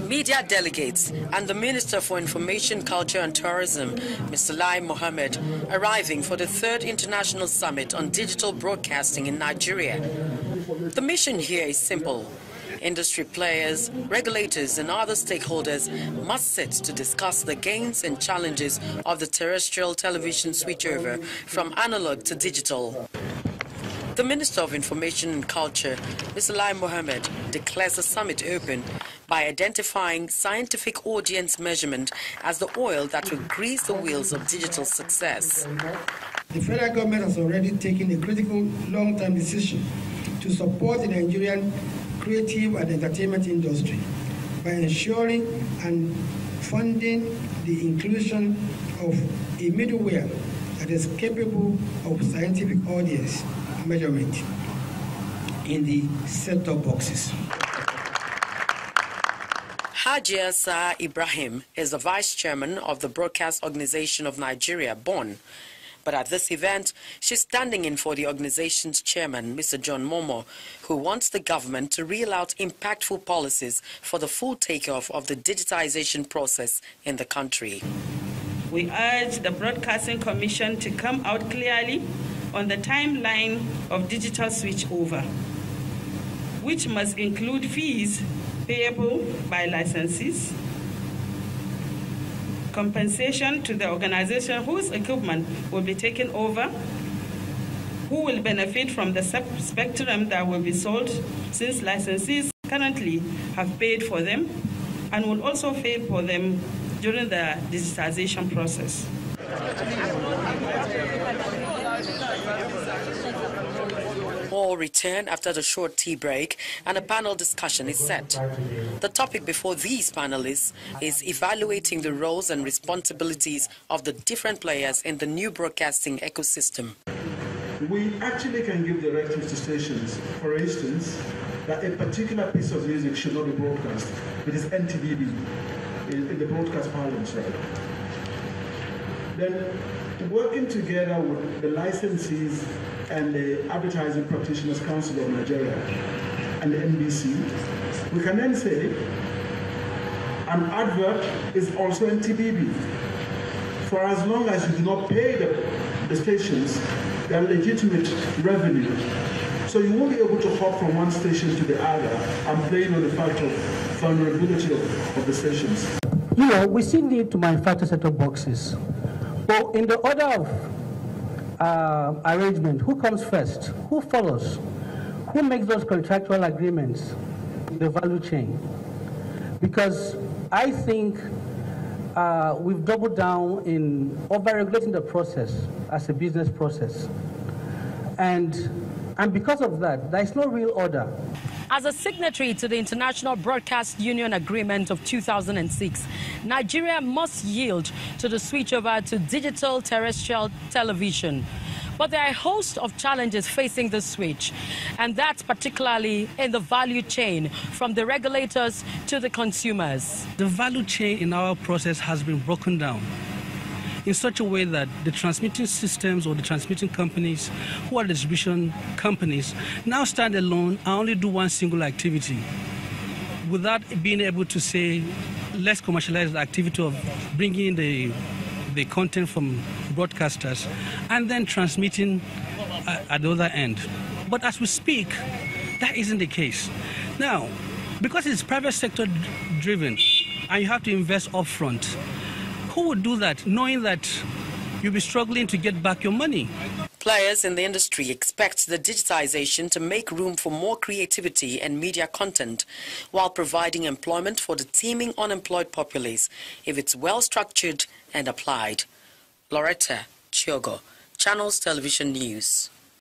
Media delegates and the Minister for Information, Culture and Tourism, Mr. Lai Mohammed, arriving for the 3rd International Summit on Digital Broadcasting in Nigeria. The mission here is simple. Industry players, regulators and other stakeholders must sit to discuss the gains and challenges of the terrestrial television switchover from analog to digital. The Minister of Information and Culture, Mr. Lai Mohammed, declares the summit open by identifying scientific audience measurement as the oil that will grease the wheels of digital success. The federal government has already taken a critical long-term decision to support the Nigerian creative and entertainment industry by ensuring and funding the inclusion of a middleware that is capable of scientific audience measurement in the set-top boxes. Hajia Sa Ibrahim is the Vice Chairman of the Broadcast Organization of Nigeria, BON. But at this event, she's standing in for the organization's chairman, Mr. John Momo, who wants the government to reel out impactful policies for the full takeoff of the digitization process in the country. We urge the Broadcasting Commission to come out clearly on the timeline of digital switchover, which must include fees payable by licensees, compensation to the organization whose equipment will be taken over, who will benefit from the spectrum that will be sold, since licensees currently have paid for them and will also pay for them during the digitization process. All return after the short tea break and a panel discussion is set. The topic before these panelists is evaluating the roles and responsibilities of the different players in the new broadcasting ecosystem. We actually can give directives to stations, for instance, that a particular piece of music should not be broadcast. It is NTBB in the broadcast parlance, right? Then, working together with the licensees and the Advertising Practitioners Council of Nigeria and the NBC, we can then say an advert is also NTBB. For as long as you do not pay the stations their legitimate revenue. So you won't be able to hop from one station to the other and playing on the fact of vulnerability of the stations. You know, we still need to manufacture set-top boxes. But in the order of arrangement, who comes first? Who follows? Who makes those contractual agreements in the value chain? Because I think we've doubled down in over-regulating the process as a business process. And because of that, there is no real order. As a signatory to the International Broadcast Union Agreement of 2006, Nigeria must yield to the switchover to digital terrestrial television. But there are a host of challenges facing the switch, and that's particularly in the value chain, from the regulators to the consumers. The value chain in our process has been broken down in such a way that the transmitting systems or the transmitting companies, who are distribution companies, now stand alone and only do one single activity without being able to say, let's commercialize the activity of bringing the content from broadcasters and then transmitting at the other end. But as we speak, that isn't the case. Now, because it's private sector driven and you have to invest upfront, who would do that knowing that you'll be struggling to get back your money? Players in the industry expect the digitization to make room for more creativity and media content while providing employment for the teeming unemployed populace if it's well structured and applied. Loretta Chiogo, Channels Television News.